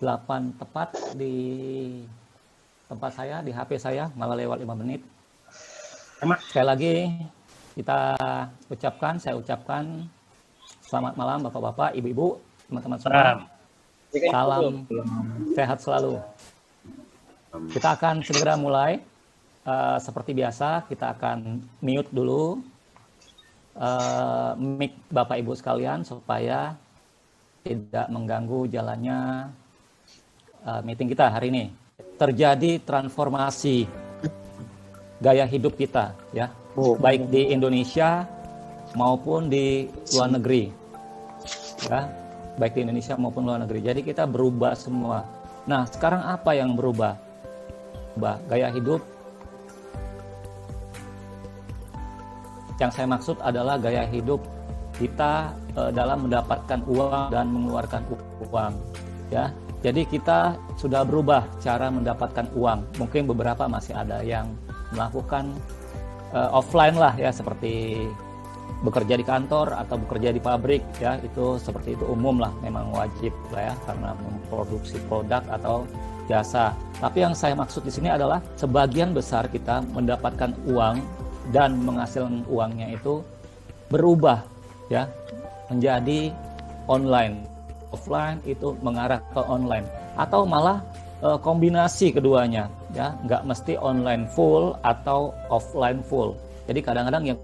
8 tepat di tempat saya, di HP saya, malah lewat 5 menit. Sekali lagi saya ucapkan selamat malam Bapak-bapak, Ibu-ibu, teman-teman semua. Salam sehat selalu. Kita akan segera mulai. Seperti biasa, kita akan mute dulu mic Bapak Ibu sekalian supaya tidak mengganggu jalannya meeting kita hari ini. Terjadi transformasi gaya hidup kita, ya, baik di Indonesia maupun di luar negeri, ya, baik di Indonesia maupun luar negeri. Jadi kita berubah semua. Nah, sekarang apa yang berubah? Gaya hidup. Yang saya maksud adalah gaya hidup kita dalam mendapatkan uang dan mengeluarkan uang, ya. Jadi kita sudah berubah cara mendapatkan uang. Mungkin beberapa masih ada yang melakukan offline lah, ya, seperti bekerja di kantor atau bekerja di pabrik, ya, itu seperti itu umum lah, memang wajib lah, ya, karena memproduksi produk atau jasa. Tapi yang saya maksud di sini adalah sebagian besar kita mendapatkan uang dan menghasilkan uangnya itu berubah, ya, menjadi online. Offline itu mengarah ke online atau malah kombinasi keduanya, ya, nggak mesti online full atau offline full. Jadi kadang-kadang yang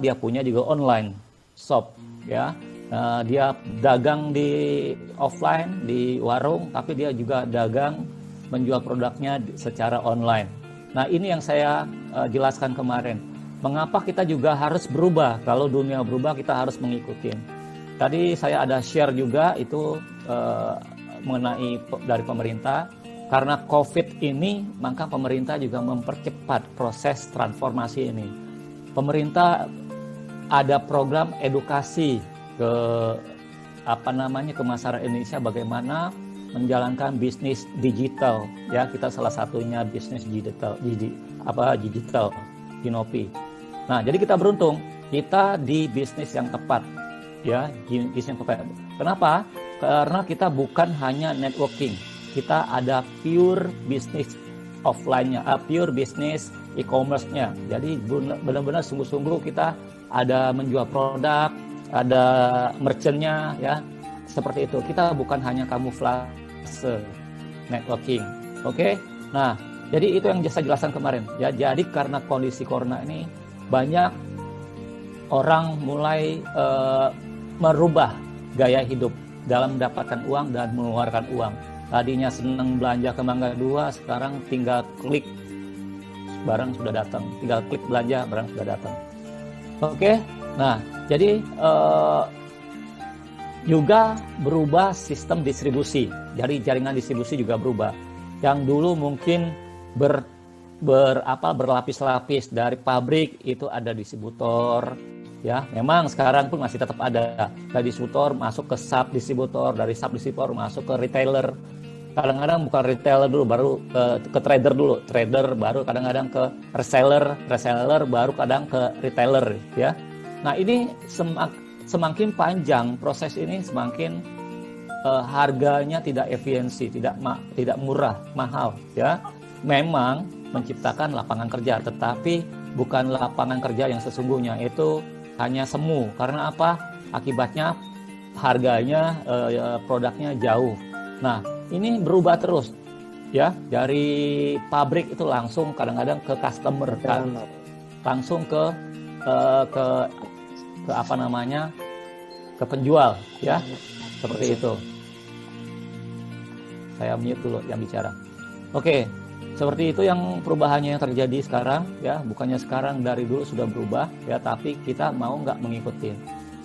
dia punya juga online shop, ya, dia dagang di offline di warung, tapi dia juga dagang menjual produknya secara online. Nah, ini yang saya jelaskan kemarin. Mengapa kita juga harus berubah? Kalau dunia berubah, kita harus mengikuti. Tadi saya ada share juga itu mengenai dari pemerintah. Karena COVID ini, maka pemerintah juga mempercepat proses transformasi ini. Pemerintah ada program edukasi ke ke masyarakat Indonesia bagaimana menjalankan bisnis digital, ya, kita salah satunya bisnis digital Ginopi. Nah, jadi kita beruntung, kita di bisnis yang tepat, ya, bisnis yang tepat. Kenapa? Karena kita bukan hanya networking, kita ada pure bisnis offline-nya, pure bisnis e-commerce-nya. Jadi benar-benar sungguh-sungguh kita ada menjual produk, ada merchant-nya, ya, seperti itu. Kita bukan hanya kamuflase networking, oke? Nah, jadi itu yang saya jelaskan kemarin, ya. Jadi karena kondisi corona ini banyak orang mulai merubah gaya hidup dalam mendapatkan uang dan mengeluarkan uang. Tadinya senang belanja ke Mangga 2, sekarang tinggal klik barang sudah datang. Tinggal klik belanja, barang sudah datang. Oke, nah jadi juga berubah sistem distribusi. Jadi jaringan distribusi juga berubah. Yang dulu mungkin berlapis-lapis, dari pabrik itu ada distributor, ya, memang sekarang pun masih tetap ada. Dari distributor masuk ke sub distributor, dari sub distributor masuk ke retailer. Kadang-kadang bukan retailer dulu, baru ke trader dulu, trader baru kadang-kadang ke reseller baru kadang ke retailer, ya. Nah, ini semakin panjang proses ini, semakin harganya tidak efisiensi, tidak murah, mahal, ya. Memang menciptakan lapangan kerja, tetapi bukan lapangan kerja yang sesungguhnya, itu hanya semu. Karena apa? Akibatnya harganya, produknya jauh. Nah, ini berubah terus, ya, dari pabrik itu langsung kadang-kadang ke customer, kan? Langsung ke penjual, ya, seperti itu. Saya mute dulu yang bicara. Oke. Seperti itu yang perubahannya yang terjadi sekarang, ya, bukannya sekarang, dari dulu sudah berubah, ya, tapi kita mau nggak mengikuti.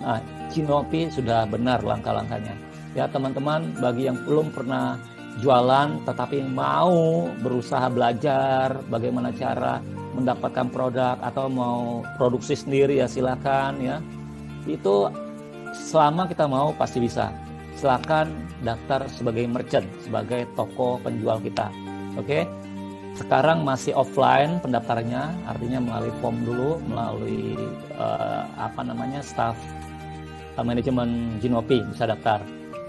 Nah, Ginopi sudah benar langkah-langkahnya, ya, teman-teman. Bagi yang belum pernah jualan tetapi mau berusaha belajar bagaimana cara mendapatkan produk atau mau produksi sendiri, ya, silakan, ya. Itu selama kita mau pasti bisa. Silakan daftar sebagai merchant, sebagai toko penjual kita, oke? Sekarang masih offline pendaftarannya, artinya melalui form dulu, melalui staff manajemen Ginopi bisa daftar,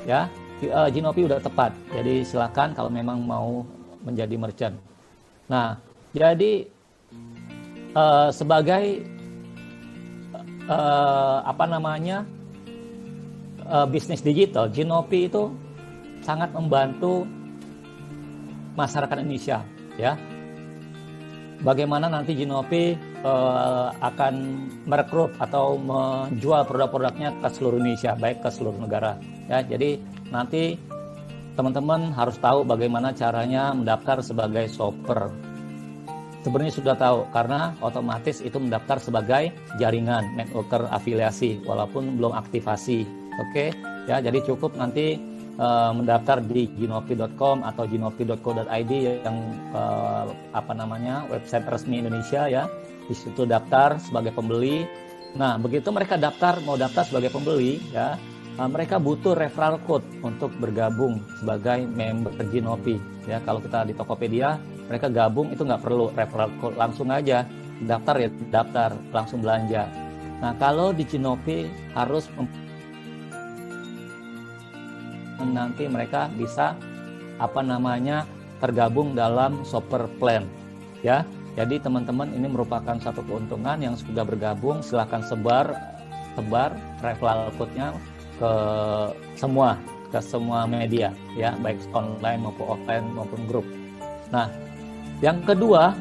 ya. Jinopi udah tepat. Jadi silakan kalau memang mau menjadi merchant. Nah, jadi sebagai bisnis digital, Jinopi itu sangat membantu masyarakat Indonesia, ya. Bagaimana nanti Jinopi akan merekrut atau menjual produk-produknya ke seluruh Indonesia, baik ke seluruh negara, ya. Jadi nanti teman-teman harus tahu bagaimana caranya mendaftar sebagai shopper. Sebenarnya sudah tahu karena otomatis itu mendaftar sebagai jaringan networker afiliasi walaupun belum aktivasi. Oke, ya, jadi cukup nanti mendaftar di jinopi.com atau jinopi.co.id yang website resmi Indonesia, ya. Di situ daftar sebagai pembeli. Nah, begitu mereka mau daftar sebagai pembeli, ya, mereka butuh referral code untuk bergabung sebagai member Jinopi. Ya, kalau kita di Tokopedia, mereka gabung itu nggak perlu referral code, langsung aja daftar, ya daftar, langsung belanja. Nah, kalau di Jinopi harus nanti mereka bisa tergabung dalam shopper plan, ya. Jadi teman-teman, ini merupakan satu keuntungan yang sudah bergabung. Silahkan sebar referral code-nya ke semua media, ya, baik online maupun offline maupun grup. Nah, yang kedua,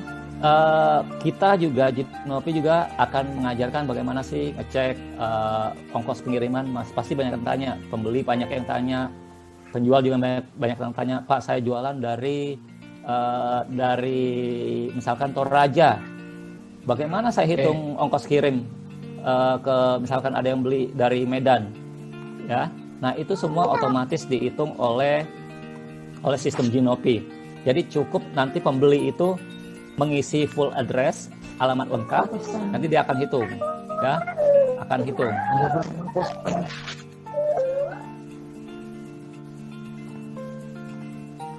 kita juga Jinopi juga akan mengajarkan bagaimana sih ngecek ongkos pengiriman. Mas, pasti banyak yang tanya, pembeli banyak yang tanya, penjual juga banyak yang tanya, Pak, saya jualan dari misalkan Toraja, bagaimana saya hitung ongkos kirim ke misalkan ada yang beli dari Medan, ya. Nah, itu semua otomatis dihitung oleh sistem Jinopi. Jadi cukup nanti pembeli itu mengisi full address, alamat lengkap, nanti dia akan hitung, ya, akan hitung.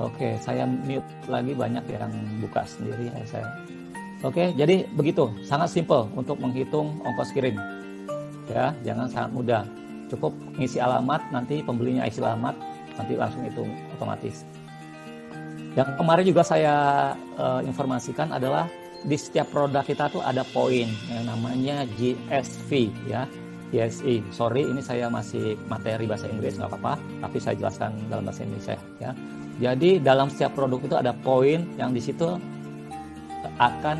Oke, saya mute lagi, banyak yang buka sendiri ya saya. Oke, jadi begitu, sangat simple untuk menghitung ongkos kirim. Ya, jangan sangat mudah. Cukup ngisi alamat, nanti pembelinya isi alamat, nanti langsung hitung otomatis. Yang kemarin juga saya informasikan adalah di setiap produk kita tuh ada poin yang namanya GSV, ya. GSI. Sorry, ini saya masih materi bahasa Inggris, nggak apa-apa, tapi saya jelaskan dalam bahasa Indonesia, ya. Jadi dalam setiap produk itu ada poin yang di situ akan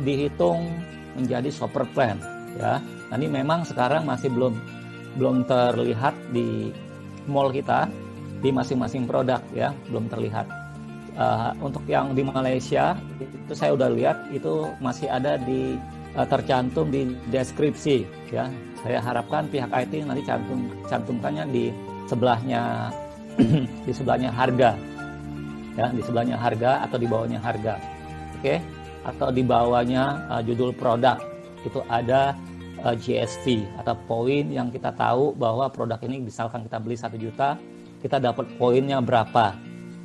dihitung menjadi shopper plan, ya. Nah, ini memang sekarang masih belum terlihat di mall kita, di masing-masing produk, ya, belum terlihat. Untuk yang di Malaysia itu saya udah lihat itu masih ada tercantum di deskripsi, ya. Saya harapkan pihak IT nanti cantumkannya di sebelahnya di sebelahnya harga, ya, di sebelahnya harga atau di bawahnya harga, oke, atau di bawahnya judul produk itu ada GSV atau poin yang kita tahu bahwa produk ini misalkan kita beli 1 juta, kita dapat poinnya berapa,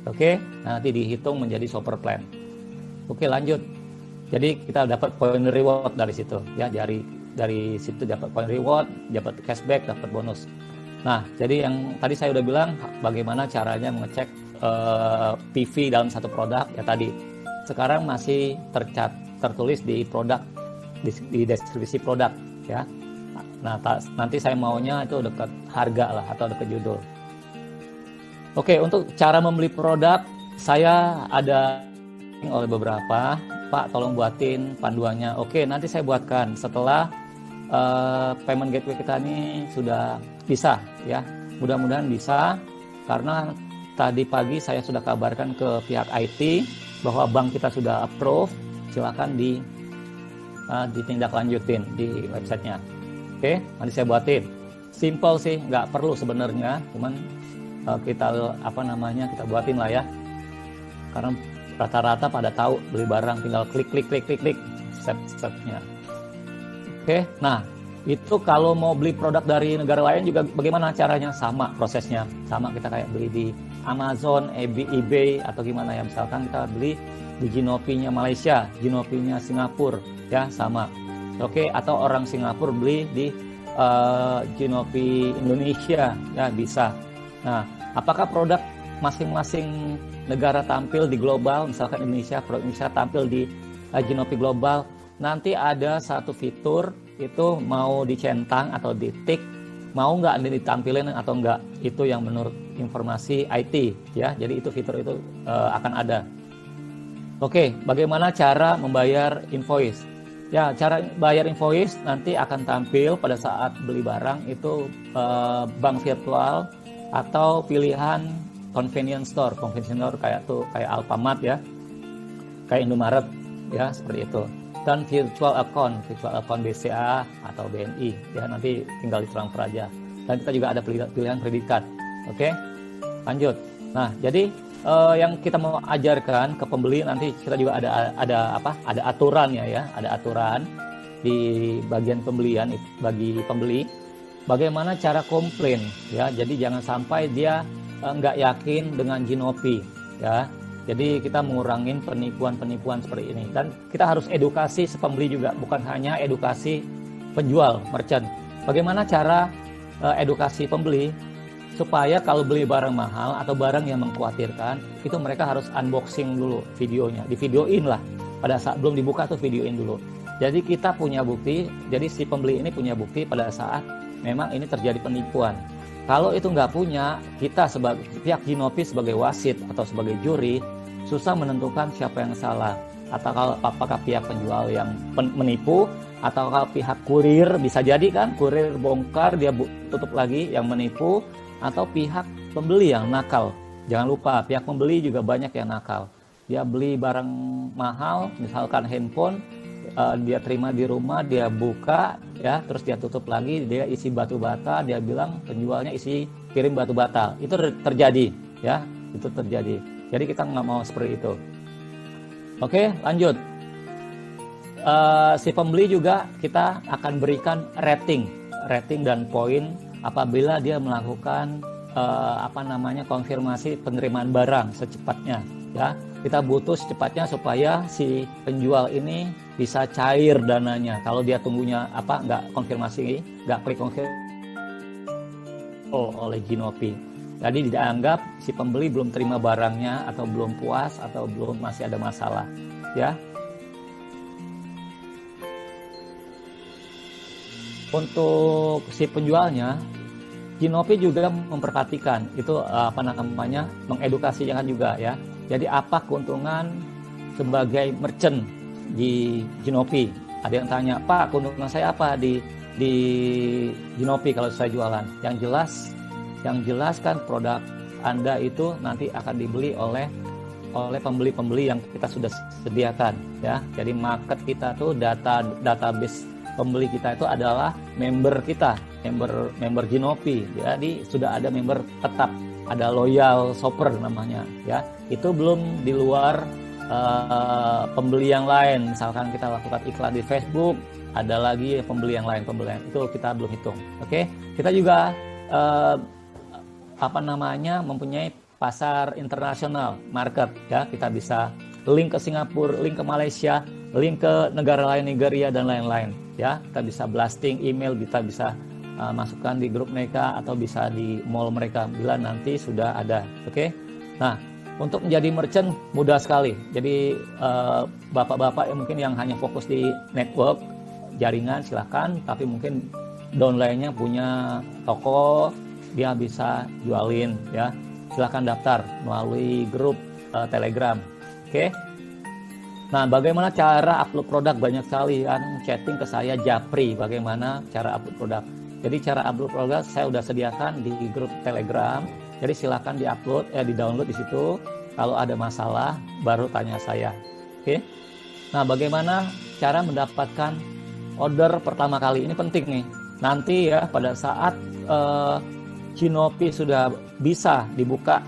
oke, nanti dihitung menjadi shopper plan. Oke, lanjut. Jadi kita dapat poin reward dari situ, ya, dari situ dapat poin reward, dapat cashback, dapat bonus. Nah, jadi yang tadi saya udah bilang bagaimana caranya mengecek PV dalam satu produk, ya tadi. Sekarang masih tertulis di produk, di deskripsi produk, ya. Nah, nanti saya maunya itu dekat harga lah atau dekat judul. Oke, untuk cara membeli produk saya ada oleh beberapa, Pak, tolong buatin panduannya. Oke, nanti saya buatkan setelah payment gateway kita ini sudah bisa, ya. Mudah-mudahan bisa, karena tadi pagi saya sudah kabarkan ke pihak IT bahwa bank kita sudah approve. Silakan ditindaklanjutin di websitenya. Oke, nanti saya buatin. Simple sih, nggak perlu sebenarnya, cuman kita buatin lah, ya. Karena rata-rata pada tahu beli barang tinggal klik step-stepnya. Oke, nah itu kalau mau beli produk dari negara lain juga bagaimana caranya? Sama prosesnya, sama kita kayak beli di Amazon, eBay atau gimana, ya. Misalkan kita beli di Jinopi-nya Malaysia, Jinopi-nya Singapura, ya, sama. Oke, atau orang Singapura beli di Jinopi Indonesia, ya, bisa. Nah, Apakah produk masing-masing negara tampil di global, misalkan Indonesia, produk Indonesia tampil di Ginopi Global, nanti ada satu fitur itu mau dicentang atau ditik, mau nggak ditampilin atau nggak, itu yang menurut informasi IT ya. Jadi itu fitur itu akan ada. Oke, bagaimana cara membayar invoice? Ya, cara bayar invoice nanti akan tampil pada saat beli barang itu bank virtual atau pilihan convenience store kayak Alfamart ya, kayak Indomaret ya, seperti itu. Dan virtual account BCA atau BNI ya, nanti tinggal ditransfer aja. Dan kita juga ada pilihan credit card. Oke, lanjut. Nah, jadi yang kita mau ajarkan ke pembeli, nanti kita juga ada aturannya ya, ada aturan di bagian pembelian bagi pembeli bagaimana cara komplain ya. Jadi jangan sampai dia nggak yakin dengan Ginopi ya. Jadi kita mengurangin penipuan-penipuan seperti ini, dan kita harus edukasi si pembeli juga, bukan hanya edukasi penjual, merchant. Bagaimana cara edukasi pembeli supaya kalau beli barang mahal atau barang yang mengkhawatirkan, itu mereka harus unboxing dulu videonya, di videoin lah, pada saat belum dibuka tuh videoin dulu. Jadi kita punya bukti, jadi si pembeli ini punya bukti pada saat memang ini terjadi penipuan. Kalau itu nggak punya, kita sebagai pihak Ginopi sebagai wasit atau sebagai juri susah menentukan siapa yang salah. Atau kalau apakah pihak penjual yang menipu, atau kalau pihak kurir, bisa jadi kan kurir bongkar dia tutup lagi yang menipu, atau pihak pembeli yang nakal. Jangan lupa pihak pembeli juga banyak yang nakal. Dia beli barang mahal, misalkan handphone, dia terima di rumah, dia buka ya, terus dia tutup lagi, dia isi batu bata, dia bilang penjualnya isi kirim batu bata. Itu terjadi ya, itu terjadi. Jadi kita nggak mau seperti itu. Oke, lanjut. Si pembeli juga kita akan berikan rating dan poin apabila dia melakukan konfirmasi penerimaan barang secepatnya ya. Kita butuh secepatnya supaya si penjual ini bisa cair dananya. Kalau dia tunggunya nggak konfirmasi, nggak klik konfirmasi oleh Ginopi, jadi dianggap si pembeli belum terima barangnya, atau belum puas, atau belum, masih ada masalah ya. Untuk si penjualnya, Ginopi juga memperhatikan itu mengedukasi jangan juga ya. Jadi apa keuntungan sebagai merchant di Ginopi? Ada yang tanya, Pak, keuntungan saya apa di Ginopi kalau saya jualan? Yang jelas kan produk Anda itu nanti akan dibeli oleh pembeli-pembeli yang kita sudah sediakan ya. Jadi market kita tuh database pembeli kita itu adalah member kita, member Ginopi. Jadi sudah ada member tetap, ada loyal shopper namanya ya. Itu belum di luar pembeli yang lain. Misalkan kita lakukan iklan di Facebook, ada lagi pembeli yang lain, itu kita belum hitung. Oke, kita juga mempunyai pasar internasional market ya. Kita bisa link ke Singapura, link ke Malaysia, link ke negara lain, Nigeria dan lain-lain ya. Kita bisa blasting email, kita bisa masukkan di grup mereka atau bisa di mall mereka bila nanti sudah ada. Oke. Nah, untuk menjadi merchant mudah sekali. Jadi bapak-bapak yang mungkin yang hanya fokus di network jaringan silahkan, tapi mungkin downline-nya punya toko, dia bisa jualin ya. Silahkan daftar melalui grup Telegram. Oke. Nah, bagaimana cara upload produk? Banyak sekali kan chatting ke saya, Japri, bagaimana cara upload produk. Jadi cara upload produk saya sudah sediakan di grup Telegram. Jadi silakan di-download di situ. Kalau ada masalah baru tanya saya. Oke. Nah, bagaimana cara mendapatkan order pertama kali? Ini penting nih. Nanti ya pada saat Ginopi sudah bisa dibuka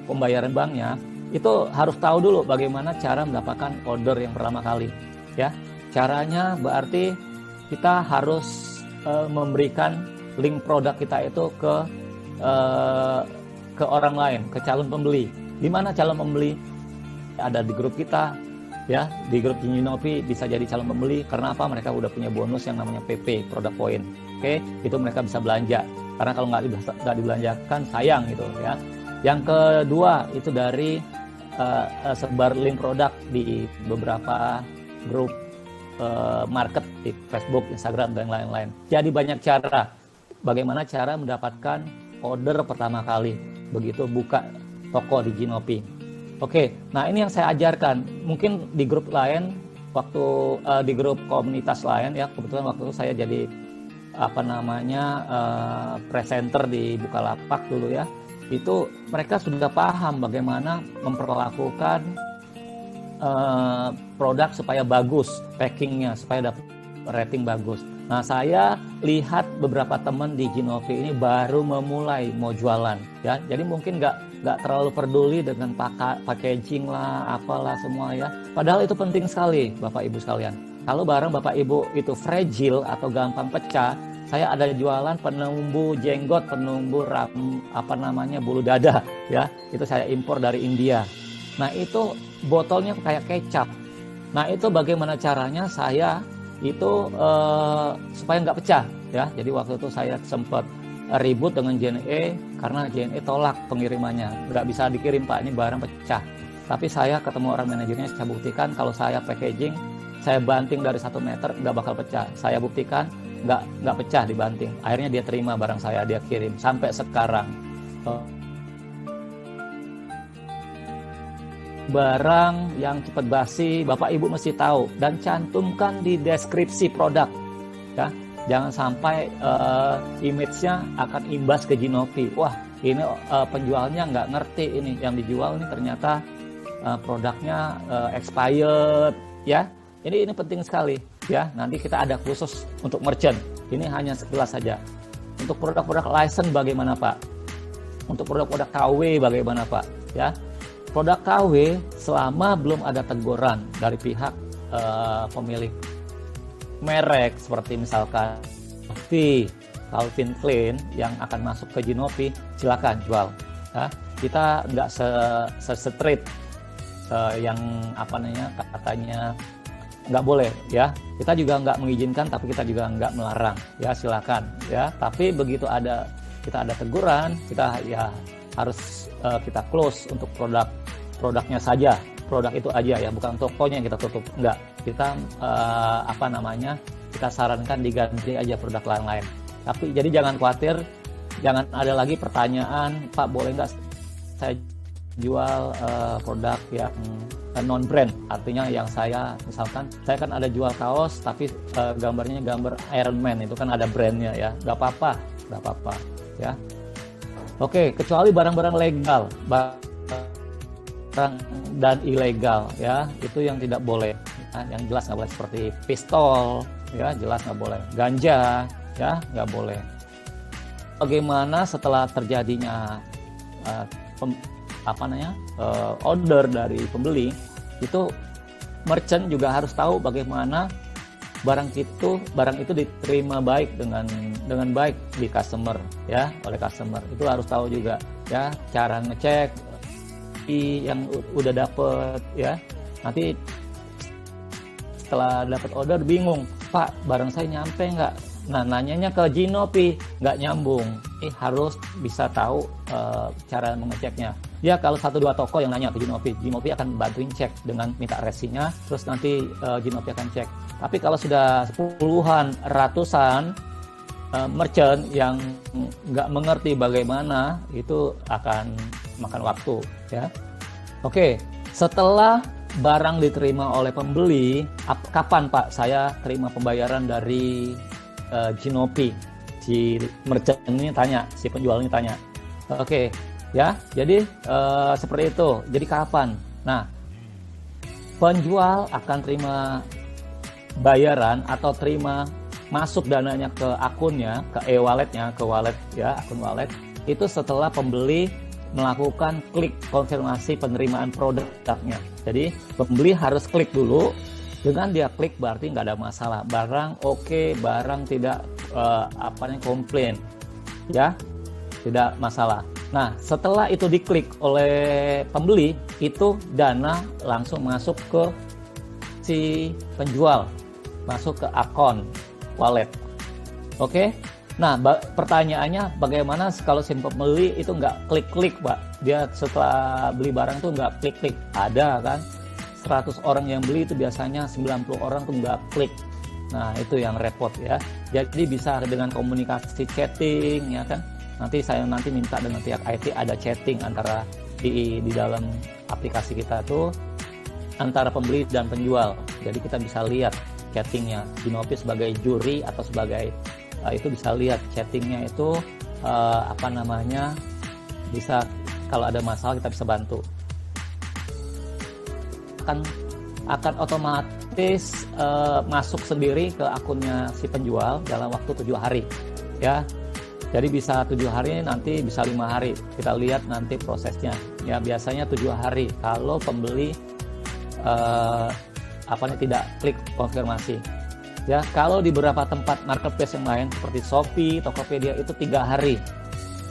pembayaran banknya, itu harus tahu dulu bagaimana cara mendapatkan order yang pertama kali ya. Caranya berarti kita harus memberikan link produk kita itu ke orang lain, ke calon pembeli. Di mana calon pembeli? Ada di grup kita ya, di grup Ginopi bisa jadi calon pembeli. Karena apa? Mereka udah punya bonus yang namanya PP, product point. Oke, itu mereka bisa belanja karena kalau nggak dibelanjakan sayang gitu ya. Yang kedua itu dari sebar link produk di beberapa grup market di Facebook, Instagram, dan lain-lain. Jadi banyak cara. Bagaimana cara mendapatkan order pertama kali begitu buka toko di Ginopi. Oke, nah ini yang saya ajarkan. Mungkin di grup lain, waktu di grup komunitas lain ya, kebetulan waktu itu saya jadi presenter di Bukalapak dulu ya. Itu mereka sudah paham bagaimana memperlakukan produk supaya bagus, packingnya supaya dapat rating bagus. Nah, saya lihat beberapa teman di Ginopi ini baru memulai mau jualan ya. Jadi mungkin nggak terlalu peduli dengan packaging lah, apalah semua ya. Padahal itu penting sekali, Bapak Ibu sekalian. Kalau barang Bapak Ibu itu fragile atau gampang pecah, saya ada jualan penumbuh jenggot, penumbuh bulu dada ya. Itu saya impor dari India. Nah, itu botolnya kayak kecap. Nah, itu bagaimana caranya saya itu supaya nggak pecah ya. Jadi waktu itu saya sempat ribut dengan JNE karena JNE tolak pengirimannya, nggak bisa dikirim Pak, ini barang pecah. Tapi saya ketemu orang manajernya, saya buktikan kalau saya packaging, saya banting dari 1 meter nggak bakal pecah. Saya buktikan nggak pecah dibanting. Akhirnya dia terima barang saya, dia kirim sampai sekarang. Barang yang cepat basi, Bapak Ibu mesti tahu dan cantumkan di deskripsi produk ya. Jangan sampai image-nya akan imbas ke Ginopi. Wah, ini penjualnya nggak ngerti ini yang dijual ini ternyata produknya expired ya. Ini penting sekali ya. Nanti kita ada khusus untuk merchant. Ini hanya sekilas saja. Untuk produk-produk license bagaimana Pak? Untuk produk-produk KW bagaimana Pak? Ya. Produk KW selama belum ada teguran dari pihak pemilik merek seperti misalkan Calvin Klein yang akan masuk ke Ginopi, silakan jual. Ya, kita nggak se-street yang katanya nggak boleh ya. Kita juga nggak mengizinkan, tapi kita juga nggak melarang ya, silakan ya. Tapi begitu kita ada teguran, kita ya harus kita close untuk produknya saja, produk itu aja ya, bukan tokonya yang kita tutup, enggak. Kita kita sarankan diganti aja produk lain-lain. Tapi jadi jangan khawatir, jangan ada lagi pertanyaan, Pak boleh nggak saya jual produk yang non-brand, artinya yang saya misalkan saya kan ada jual kaos tapi gambarnya gambar Iron Man, itu kan ada brandnya ya, nggak apa-apa ya. Oke, kecuali barang-barang legal, barang dan ilegal ya, itu yang tidak boleh. Nah, yang jelas nggak boleh seperti pistol ya, jelas nggak boleh. Ganja ya, nggak boleh. Bagaimana setelah terjadinya order dari pembeli, itu merchant juga harus tahu bagaimana barang itu diterima baik dengan baik di customer ya, oleh customer. Itu harus tahu juga ya, cara ngecek yang udah dapet ya. Nanti setelah dapat order bingung, Pak barang saya nyampe nggak? Nah, nanyanya ke Ginopi nggak nyambung. Harus bisa tahu cara mengeceknya. Ya kalau 1-2 toko yang nanya ke Ginopi, Ginopi akan bantuin cek dengan minta resinya, terus nanti Ginopi akan cek. Tapi kalau sudah puluhan, ratusan merchant yang nggak mengerti bagaimana, itu akan makan waktu ya. Oke, setelah barang diterima oleh pembeli, kapan Pak saya terima pembayaran dari Ginopi? Si merchant ini tanya, si penjual ini tanya. Oke, ya, jadi seperti itu. Jadi kapan? Nah, penjual akan terima bayaran atau terima masuk dananya ke akunnya, ke e-walletnya, ke wallet ya, akun wallet, itu setelah pembeli melakukan klik konfirmasi penerimaan produknya. Jadi pembeli harus klik dulu. Dengan dia klik berarti nggak ada masalah, barang oke, barang tidak komplain ya, tidak masalah. Nah, setelah itu diklik oleh pembeli, itu dana langsung masuk ke si penjual, masuk ke akun wallet. Oke? Nah, pertanyaannya bagaimana kalau si pembeli itu nggak klik-klik, Pak? Dia setelah beli barang tuh nggak klik-klik. Ada kan? 100 orang yang beli itu biasanya 90 orang tuh nggak klik. Nah, itu yang repot ya. Jadi bisa dengan komunikasi chatting ya kan. Saya nanti minta dengan pihak IT ada chatting antara di dalam aplikasi kita tuh antara pembeli dan penjual. Jadi kita bisa lihat chattingnya. Jinopi sebagai juri atau sebagai itu bisa lihat chattingnya itu bisa kalau ada masalah kita bisa bantu. Akan otomatis masuk sendiri ke akunnya si penjual dalam waktu 7 hari ya. Jadi bisa 7 hari, nanti bisa 5 hari. Kita lihat nanti prosesnya. Ya biasanya 7 hari kalau pembeli tidak klik konfirmasi. Ya, kalau di beberapa tempat marketplace yang lain seperti Shopee, Tokopedia itu 3 hari.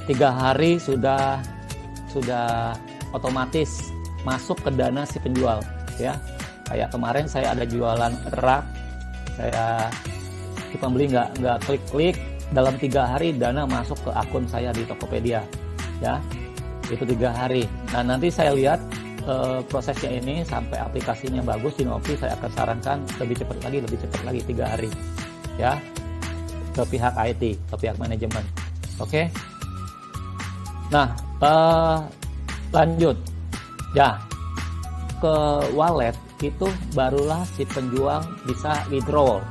3 hari sudah otomatis masuk ke dana si penjual ya. Kayak kemarin saya ada jualan rak, si pembeli nggak klik-klik, dalam 3 hari dana masuk ke akun saya di Tokopedia ya. Itu 3 hari. Nah, nanti saya lihat prosesnya ini sampai aplikasinya bagus di Shinopi, saya akan sarankan lebih cepat lagi 3 hari ya ke pihak IT, ke pihak manajemen. Oke. Nah, lanjut ya ke wallet itu barulah si penjual bisa withdraw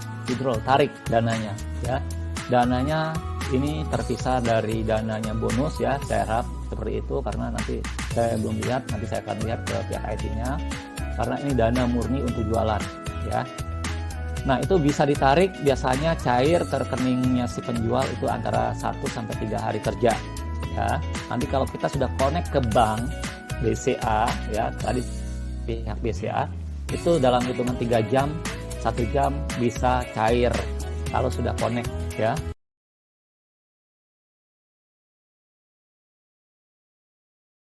tarik dananya ya. Dananya ini terpisah dari dananya bonus ya, saya harap seperti itu karena nanti saya belum lihat, nanti saya akan lihat ke pihak IT-nya karena ini dana murni untuk jualan ya. Nah, itu bisa ditarik biasanya cair ke rekeningnya si penjual itu antara 1 sampai 3 hari kerja ya. Nanti kalau kita sudah connect ke bank BCA ya, tadi pihak BCA itu dalam hitungan 3 jam, 1 jam bisa cair kalau sudah connect ya.